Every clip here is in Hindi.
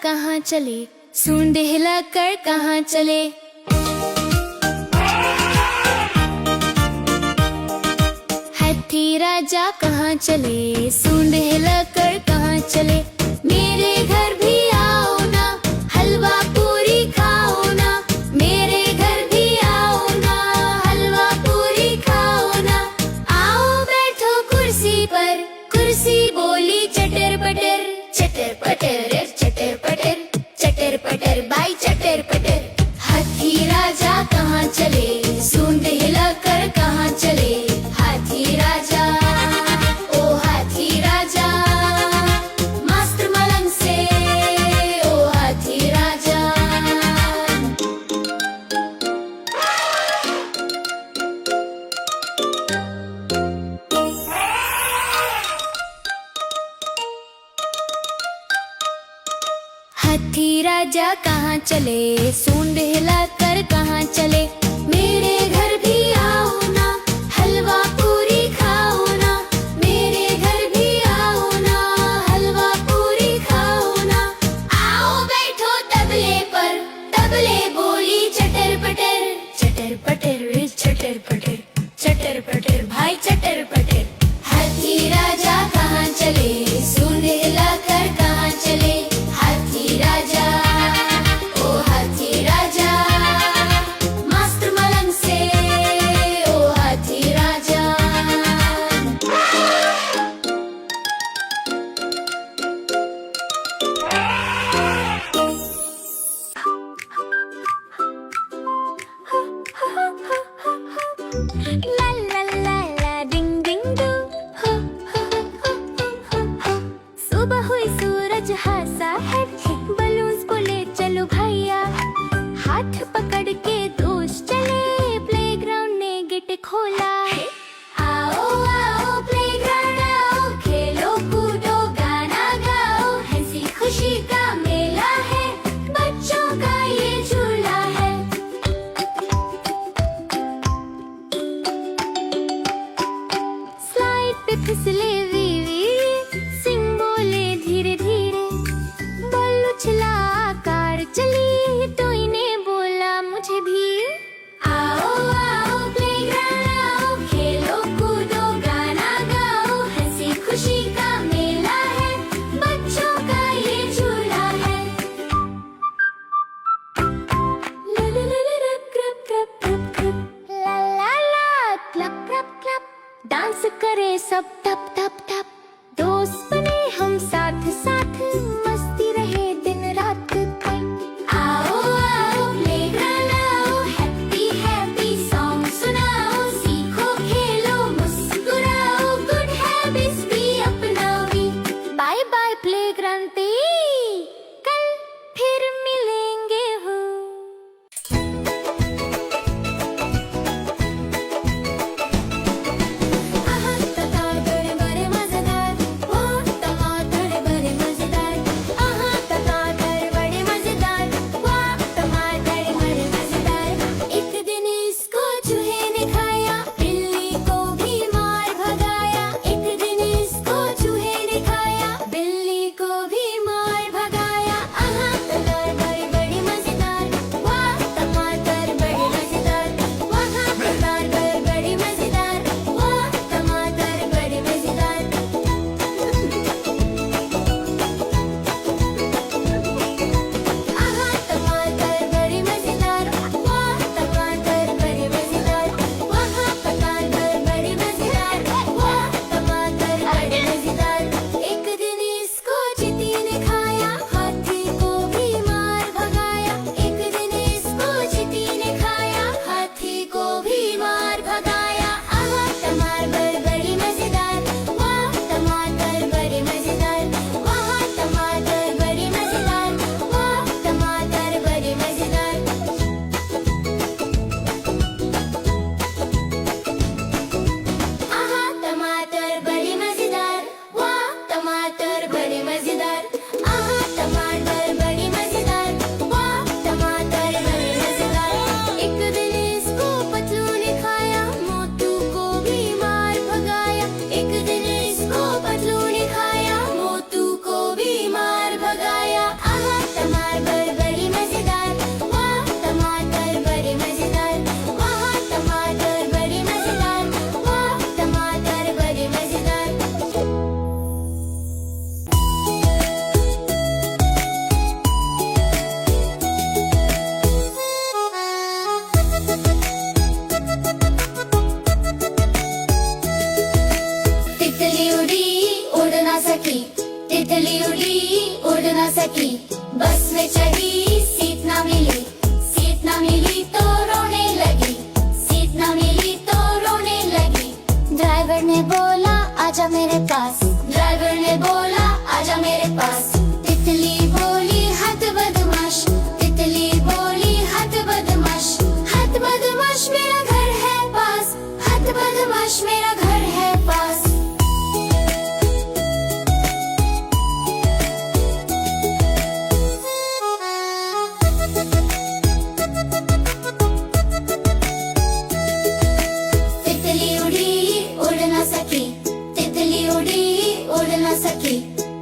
कहाँ चले, सूंड हिलाकर कहाँ चले। हाथी राजा कहाँ चले, सूंड हिलाकर कहाँ चले। मेरे घर भी आओ ना, हलवा पूरी खाओ ना। मेरे घर भी आओ ना, हलवा पूरी खाओ ना। आओ बैठो कुर्सी पर, कुर्सी बोली चटर पटर, चटर पटर चटर पटर, चटर पटर बाई चटर पटर। हाथी राजा कहाँ चले, सूंड हिलाकर कहाँ चले। हाथी राजा, ओ हाथी राजा, मास्टर मलंग से, ओ हाथी राजा। हाथी राजा कहाँ चले, सूंड हिलाकर कहाँ चले। मेरे घर भी आओ ना, हलवा पूरी खाओ ना। मेरे घर भी आओ ना, हलवा पूरी खाओ ना। आओ बैठो तबले पर, तबले बोली चटर पटर, चटर पटर चटर पटर, चटर पटर भाई चटर पटर। हाथी राजा कहाँ चले, सूंड हिलाकर कहाँ चले। हाथी राजा, ओ हाथी राजा, मास्टर मलंग से, ओ हाथी राजा। ला ला ला ला डिंग डिंग डू, हो हो हो हो हो। सुबह हुई सूरज हंसा है, बलून्स बोले चलो भैया। हाथ पकड़ के दोस्त चले, प्लेग्राउंड ने गेट खोला है। आओ आओ प्लेग्राउंड आओ, खेलो कूदो गाना गाओ। हंसी खुशी का मेला है, बच्चों का ये झूला है। स्लाइड पे फिसले वीवी, सिंह बोले धीरे धीरे। बल उछला कार चली, तो इन्हें बोला मुझे भी। आओ आओ प्लेग्राउंड आओ, खेलो कूदो गाना गाओ। हंसी खुशी का मेला है, बच्चों का ये झूला है। ला ला ला ला क्रप क्रप क्रप क्रप, ला ला ला क्लब क्लब क्लब। डांस करे सब टप टप टप, दोस्त बने हम साथ साथ। मस्ती रहे दिन रात। आओ आओ प्लेग्राउंड आओ, हैप्पी हैप्पी सॉन्ग सुनाओ। सीखो खेलो मुस्कुराओ, गुड हैबिट्स भी अपनाओ भी। बाय बाय प्लेग्राउंड पे, कल फिर मिलेंगे हो। आहा तता गड़बड़ सकी। बस में चढ़ी सीट ना मिली, सीट ना मिली तो रोने लगी, सीट ना मिली तो रोने लगी। ड्राइवर ने बोला आजा मेरे पास, ड्राइवर ने बोला आजा मेरे पास। तितली बोली हद बदमाश, तितली बोली हद बदमाश, हद बदमाश मेरा घर है पास, हद बदमाश मेरा घर है पास। तितली उड़ी उड़ ना सकी, तितली उड़ी उड़ ना सकी।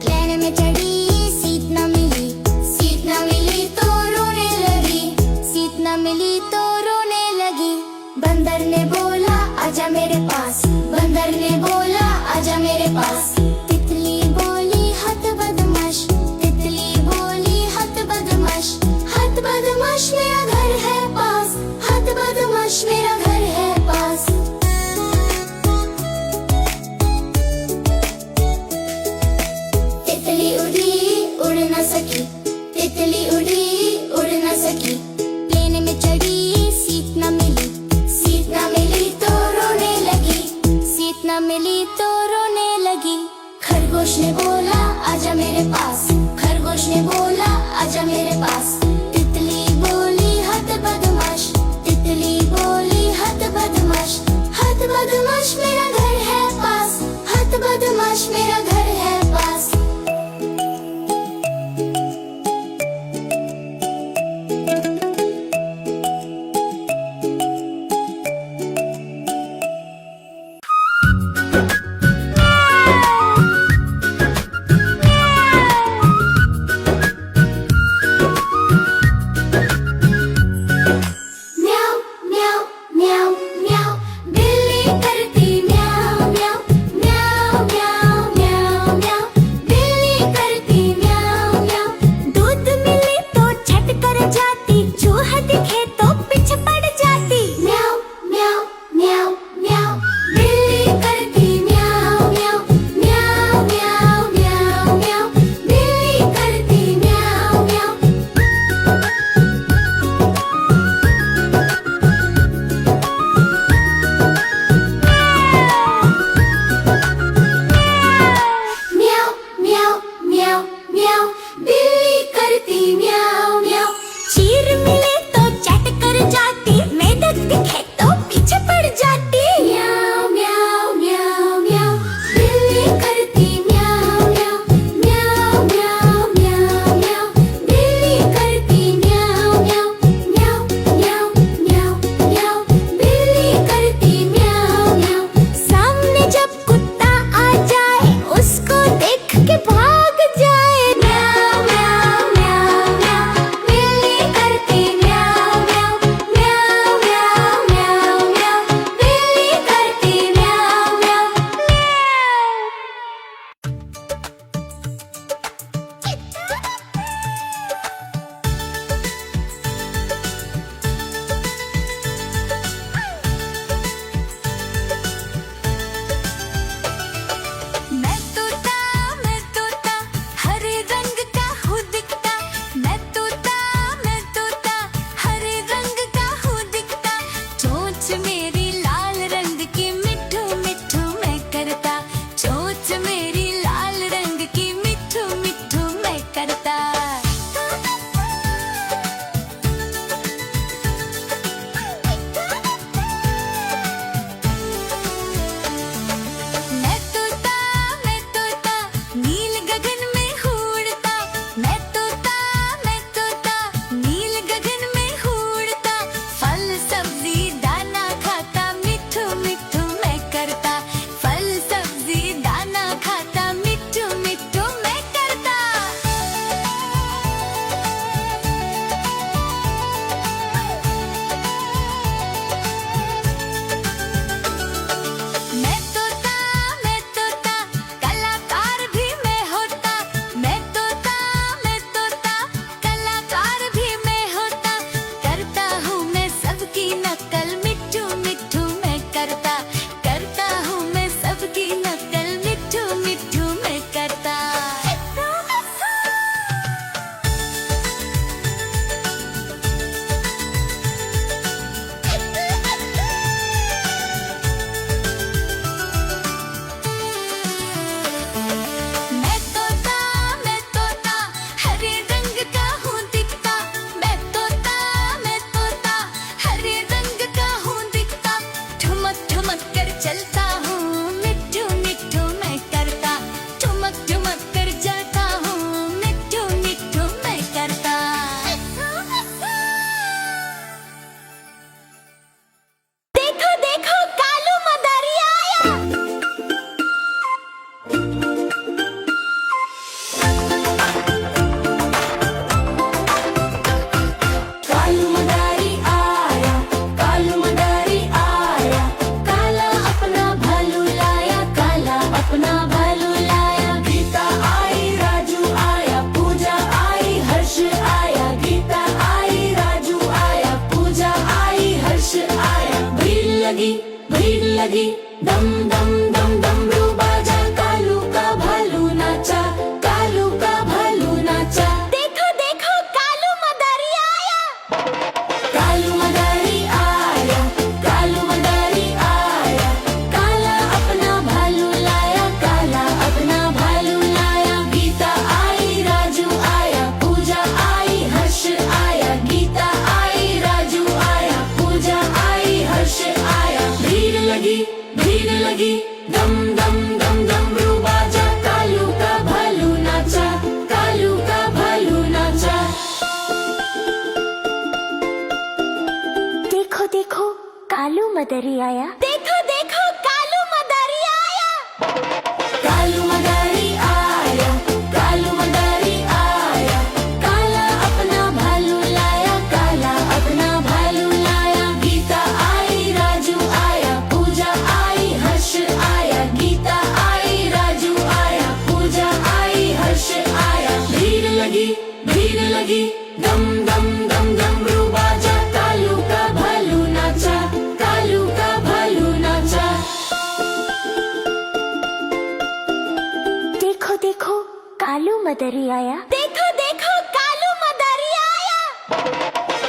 प्लेन में चढ़ी सीट ना मिली, सीट ना मिली तो रोने लगी, सीट ना मिली तो रोने लगी। बंदर ने बोला आजा मेरे पास, बंदर ने बोला आजा मेरे पास। तितली बोली हद बदमाश, तितली बोली हद बदमाश, हद बदमाश मेरा घर है पास, हद बदमाश मेरा घर है पास। तितली उड़ी उड़ ना सकी, तितली उड़ी उड़ ना सकी। प्लेन में चढ़ी सीट ना मिली, सीट ना मिली तो रोने लगी, सीट ना मिली तो रोने लगी। खरगोश ने बोला आजा मेरे पास, खरगोश ने बोला आजा मेरे पास। तितली बोली हद बदमाश, तितली बोली हद बदमाश, हद बदमाश मेरा घर है पास, हद बदमाश मेरा घर है पास। म्याऊ म्याऊ म्याऊ म्याऊ, बिल्ली करती म्याऊ म्याऊ, म्याऊ म्याऊ म्याऊ म्याऊ, बिल्ली करती म्याऊ म्याऊ। दूध मिले तो झट कर जाती, चूहा दिखे तो पीछे पड़ जाती। म्याऊ म्याऊ म्याऊ म्याऊ, बिल्ली करती म्याऊ म्याऊ, म्याऊ म्याऊ म्याऊ म्याऊ, बिल्ली करती म्याऊ म्याऊ। म्याऊ म्याऊ म्याऊ म्याऊ, बिल्ली करती म्याऊ म्याऊ। चीर मिले तो चट लगी दम दम दम डमरू बाजा, कालू का भालू नाचा, कालू का भालू नाचा। देखो देखो कालू मदारी आया, कालू मदारी आया, कालू मदारी आया। काला अपना भालू लाया, काला अपना भालू लाया। गीता आई राजू आया, पूजा आई हर्ष आया। गीता आई राजू आया, पूजा आई हर्ष आया। भीड़ लगी दम दम दम डमरू बाजा, कालू का भालू नाचा, कालू का भालू नाचा। देखो देखो कालू मदारी आया, देखो देखो कालू मदारी आया। कालू मदारी आया, कालू मदारी आया। काला अपना भालू लाया, काला अपना भालू लाया। गीता आई राजू आया, पूजा आई हर्ष आया। गीता आई राजू आया, पूजा आई हर्ष आया। भीड़ लगी दम दम दम डमरू बाजा, कालू का भालू नाचा, कालू का भालू नाचा। देखो देखो कालू मदारी आया, देखो देखो कालू मदारी आया।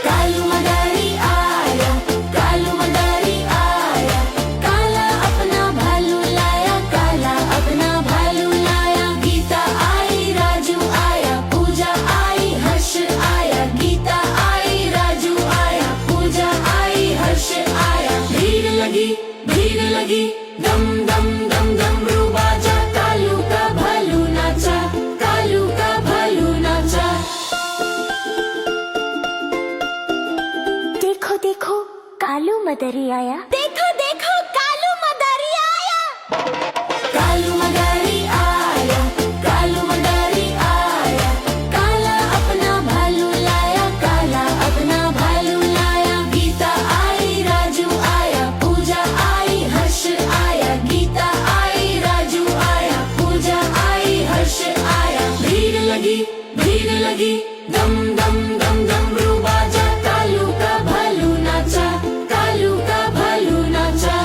कालू मदारी आया, कालू मदारी आया। काला अपना भालू लाया, काला अपना भालू लाया। गीता आई राजू आया, पूजा आई हर्ष आया। गीता आई राजू आया, पूजा आई हर्ष आया। भीड़ लगी दम दम दम डमरू बाजा, कालू का भालू नाचा, कालू का भालू नाचा। देखो देखो कालू मदारी आया, देखो देखो कालू मदारी आया। कालू मदारी आया, कालू मदारी आया। काला अपना भालू लाया, काला अपना भालू लाया। गीता आई राजू आया, पूजा आई हर्ष आया। गीता आई राजू आया, पूजा आई हर्ष आया। भीड़ लगी दम दम दम डमरू बाजा, कालू का भालू नाचा, कालू का भालू नाचा।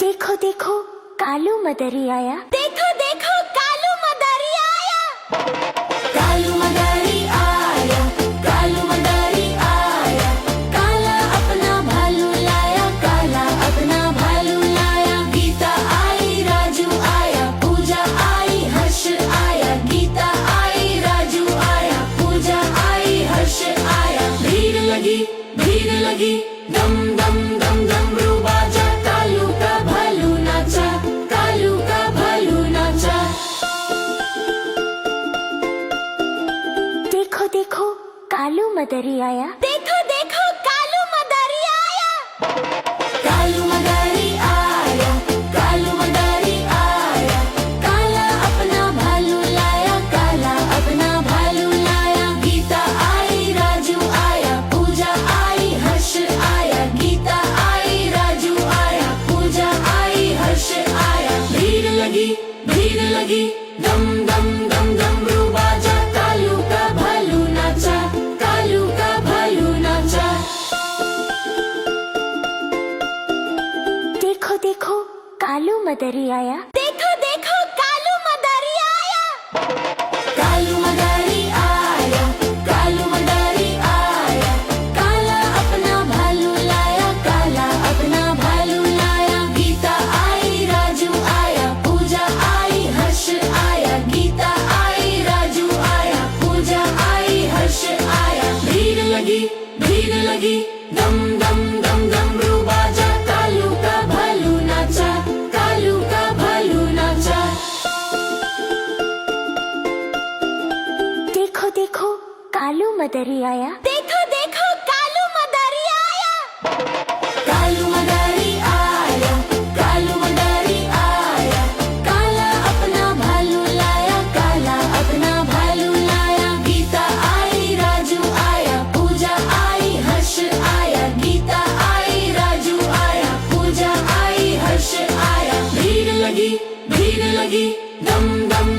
देखो देखो कालू मदारी आया, देखो देखो कालू मदारी आया। कालू मदारी आया, कालू मदारी आया। काला अपना भालू लाया, काला अपना भालू लाया। गीता आई राजू आया, पूजा आई हर्ष आया। गीता आई राजू आया, पूजा आई हर्ष आया। भीड़ लगी दम दम दम डमरू बाजा, कालू का भालू नाचा, कालू का भालू नाचा। देखो देखो कालू मदारी आया, देखो देखो कालू मदारी आया। कालू मदारी आया, कालू मदारी आया। काला अपना भालू लाया, काला अपना भालू लाया। गीता आई राजू आया, पूजा आई हर्ष आया। गीता आई राजू आया, पूजा आई हर्ष आया। भीड़ लगी दम दम दम डमरू बाजा, कालू का भालू नाचा, कालू का भालू नाचा। देखो देखो कालू मदारी आया, देखो देखो कालू मदारी आया। कालू मदारी आया, कालू मदारी आया। काला अपना भालू लाया, काला अपना भालू लाया। गीता आई राजू आया, पूजा आई हर्ष आया। गीता आई राजू आया, पूजा आई हर्ष आया। भीड़ लगी दम दम दम डमरू बाजा, कालू का भालू नाचा, कालू का भालू नाचा। देखो देखो कालू मदारी आया, देखो देखो कालू मदारी आया। कालू मदारी आया, कालू मदारी आया। काला अपना भालू लाया, काला अपना भालू लाया। गीता आई राजू आया, पूजा आई हर्ष आया। गीता आई राजू आया, पूजा आई हर्ष आया। भीड़ लगी दम दम